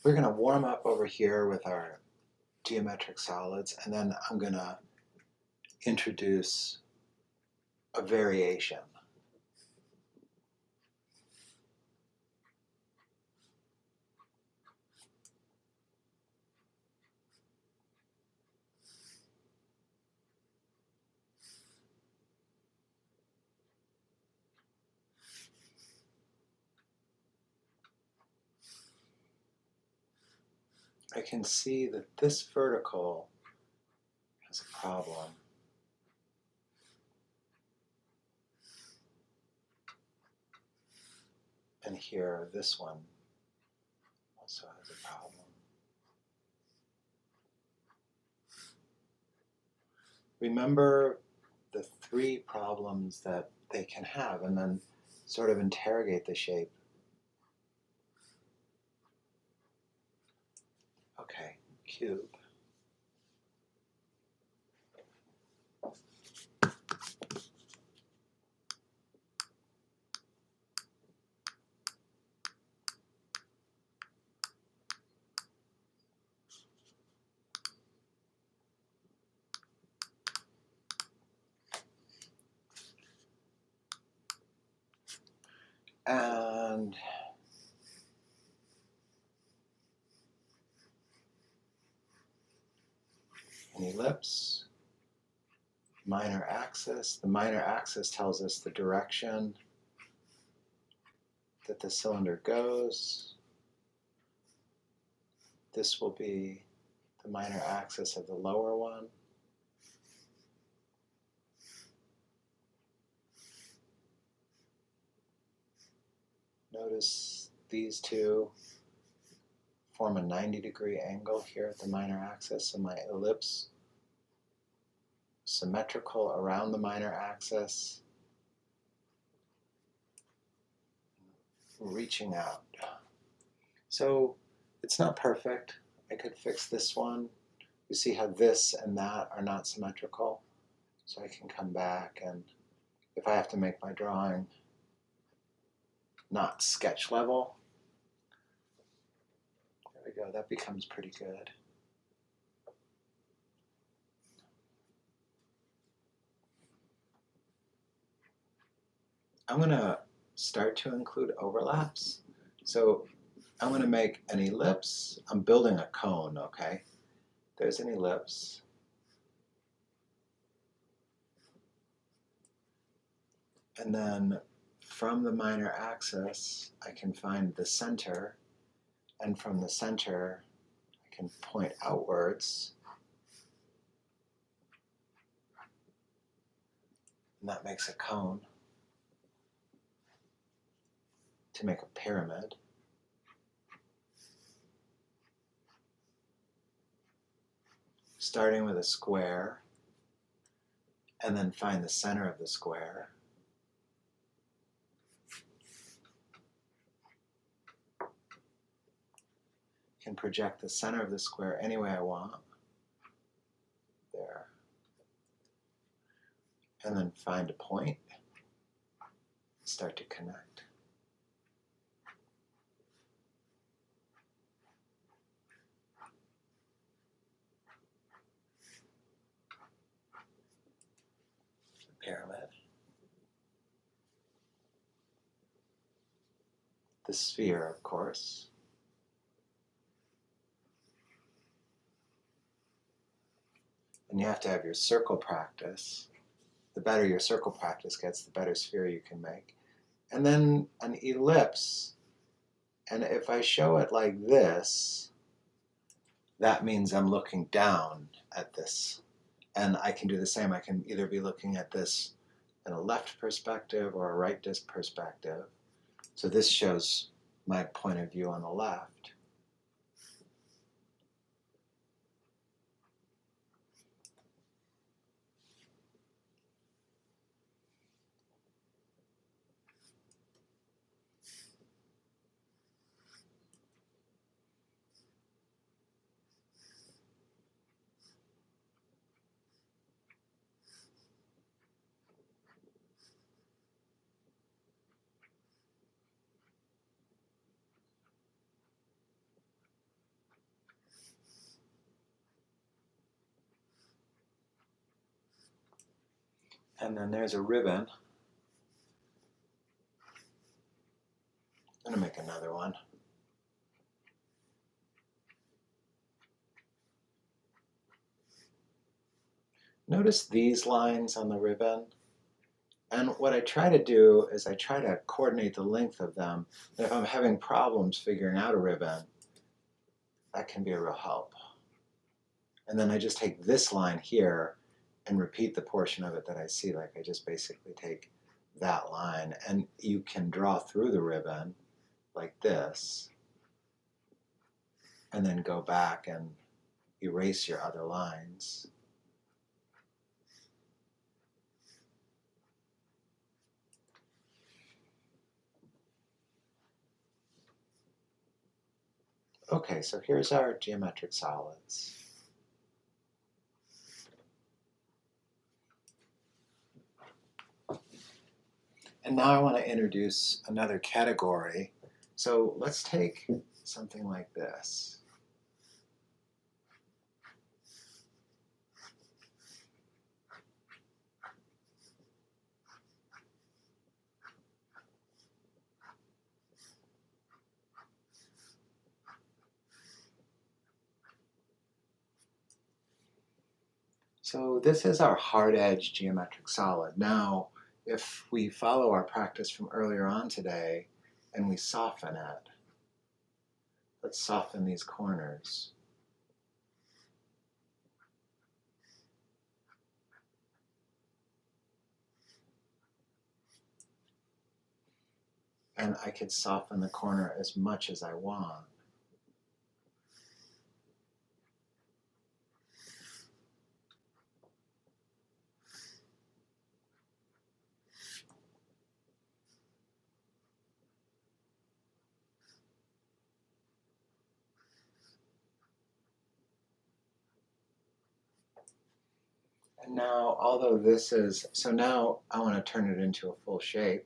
We're going to warm up over here with our geometric solids, and then I'm going to introduce a variation. I can see that this vertical has a problem. And here, this one also has a problem. Remember the three problems that they can have, and then sort of interrogate the shape. Okay, cube. And an ellipse, minor axis. The minor axis tells us the direction that the cylinder goes. This will be the minor axis of the lower one. Notice these two form a 90-degree angle here at the minor axis, and my ellipse symmetrical around the minor axis, reaching out. So it's not perfect. I could fix this one. You see how this and that are not symmetrical? So I can come back, and if I have to make my drawing not sketch level, there we go, that becomes pretty good. I'm going to start to include overlaps. So I'm going to make an ellipse. I'm building a cone, okay? There's an ellipse. And then from the minor axis, I can find the center. And from the center, I can point outwards. And that makes a cone to make a pyramid. Starting with a square, and then find the center of the square. Can project the center of the square any way I want. There. And then find a point. Start to connect. Pyramid. The sphere, of course. And you have to have your circle practice. The better your circle practice gets, the better sphere you can make. And then an ellipse. And if I show it like this, that means I'm looking down at this. And I can do the same. I can either be looking at this in a left perspective or a right perspective. So this shows my point of view on the left. And then there's a ribbon. I'm going to make another one. Notice these lines on the ribbon. And what I try to do is I try to coordinate the length of them. And if I'm having problems figuring out a ribbon, that can be a real help. And then I just take this line here and repeat the portion of it that I see. Like I just basically take that line. And you can draw through the ribbon like this, and then go back and erase your other lines. Okay, so here's our geometric solids. And now I want to introduce another category. So let's take something like this. So this is our hard edge geometric solid. Now, if we follow our practice from earlier on today and we soften it, let's soften these corners. And I could soften the corner as much as I want. And now, although this is, so now I want to turn it into a full shape.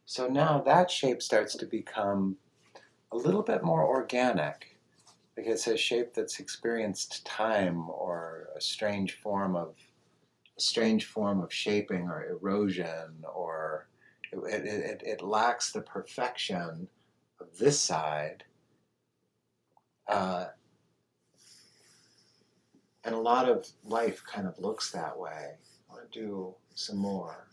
So now that shape starts to become a little bit more organic, because it's a shape that's experienced time or a strange form of shaping or erosion, or it lacks the perfection of this side. And a lot of life kind of looks that way. I want to do some more.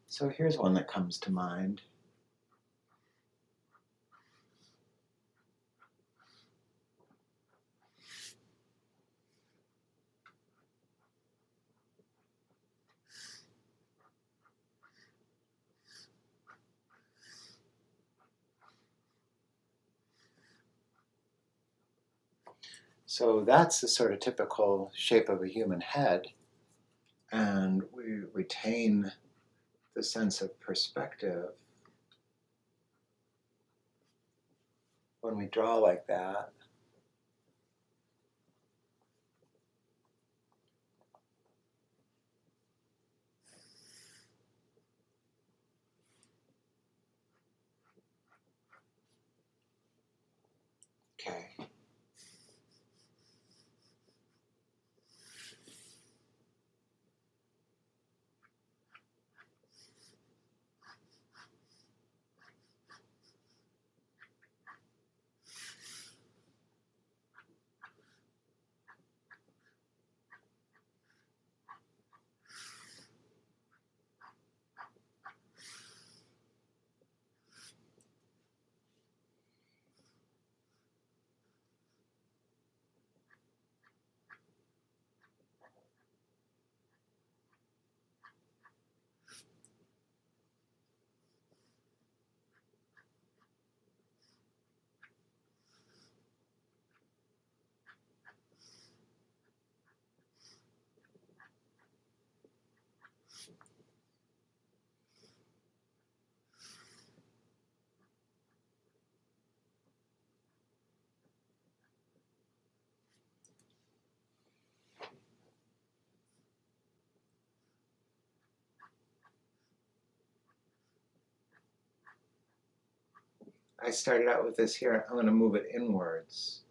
So here's one that comes to mind. So that's the sort of typical shape of a human head, and we retain the sense of perspective when we draw like that. Okay. I started out with this here. I'm going to move it inwards.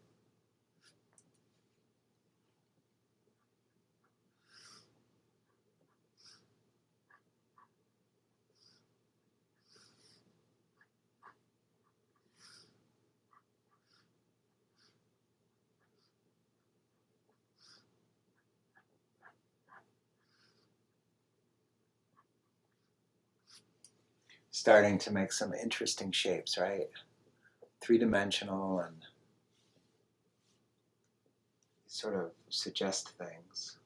Starting to make some interesting shapes, right? Three-dimensional and sort of suggest things.